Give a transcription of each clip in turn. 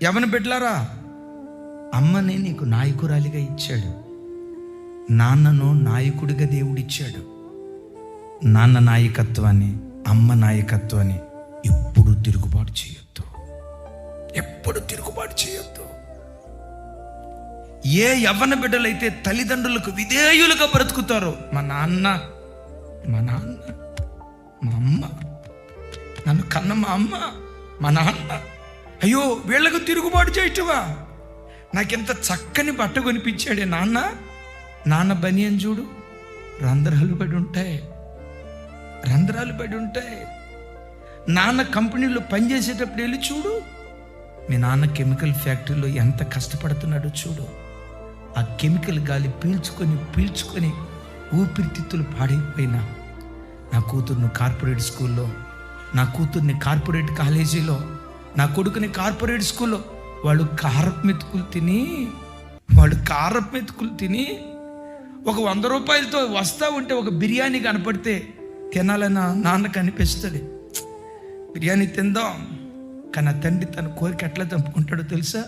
యవన బిడ్డలారా, అమ్మని నీకు నాయకురాలిగా ఇచ్చాడు, నాన్నను నాయకుడిగా దేవుడిచ్చాడు. నాన్న నాయకత్వాన్ని, అమ్మ నాయకత్వాన్ని ఎప్పుడు తిరుగుబాటు చేయొద్దు, ఎప్పుడు తిరుగుబాటు చేయొద్దు. ఏ యవ్వన బిడ్డలైతే తల్లిదండ్రులకు విధేయులుగా బ్రతుకుతారో, మా నాన్న, మా అమ్మ, నన్ను కన్న మా అమ్మ, మా నాన్న, అయ్యో వీళ్ళకు తిరుగుబాటు చేయటవా, నాకెంత చక్కని బట్ట కొనిపించాడే నాన్న బనియన్ చూడు, రంధ్రాలు పడి ఉంటాయి. నాన్న కంపెనీలో పనిచేసేటప్పుడు వెళ్ళి చూడు, మీ నాన్న కెమికల్ ఫ్యాక్టరీలో ఎంత కష్టపడుతున్నాడో చూడు. ఆ కెమికల్ గాలి పీల్చుకొని ఊపిరితిత్తులు పాడైపోయినా, నా కూతుర్ని కార్పొరేట్ స్కూల్లో, నా కూతుర్ని కార్పొరేట్ కాలేజీలో, నా కొడుకుని కార్పొరేట్ స్కూల్లో వాళ్ళు కారపు మెతుకులు తిని ఒక 100 రూపాయలతో వస్తా ఉంటే ఒక బిర్యానీ కనపడితే తినాలని నాన్నకు అనిపిస్తుంది. బిర్యానీ తిందాం, కానీ ఆ తండ్రి తన కోరిక ఎట్లా చంపుకుంటాడో తెలుసా?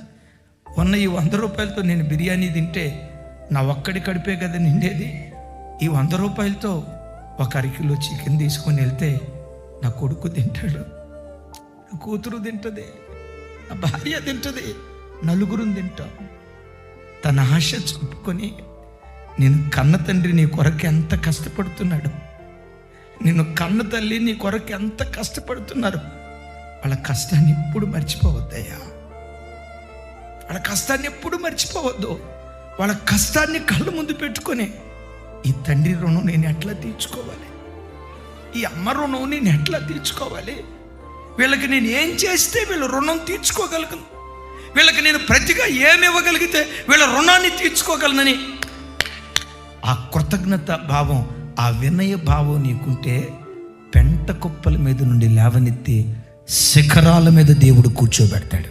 ఉన్న ఈ 100 రూపాయలతో నేను బిర్యానీ తింటే నా ఒక్కడి కడిపే కదా నిండేది. ఈ 100 రూపాయలతో ఒక అరకిలో చికెన్ తీసుకొని వెళ్తే నా కొడుకు తింటాడు, నా కూతురు తింటుంది, నా భార్య తింటుంది, నలుగురు తింటాం. తన ఆశ చూపుకొని నేను కన్న తండ్రి నీ కొరకు ఎంత కష్టపడుతున్నాడు, నిన్ను కన్న తల్లి నీ కొరకు ఎంత కష్టపడుతున్నారు. వాళ్ళ కష్టాన్ని ఎప్పుడు మర్చిపోవద్దయ్యా, వాళ్ళ కష్టాన్ని ఎప్పుడు మర్చిపోవద్దు. వాళ్ళ కష్టాన్ని కళ్ళ ముందు పెట్టుకొని ఈ తండ్రి రుణం నేను ఎట్లా తీర్చుకోవాలి, ఈ అమ్మ రుణం నేను ఎట్లా తీర్చుకోవాలి, వీళ్ళకి నేను ఏం చేస్తే వీళ్ళ రుణం తీర్చుకోగలను, వీళ్ళకి నేను ప్రతిగా ఏమి ఇవ్వగలిగితే వీళ్ళ రుణాన్ని తీర్చుకోగలనని ఆ కృతజ్ఞత భావం, ఆ వినయ భావం నీకుంటే పెంట కుప్పల మీద నుండి లేవనెత్తి శిఖరాల మీద దేవుడు కూర్చోబెడతాడు.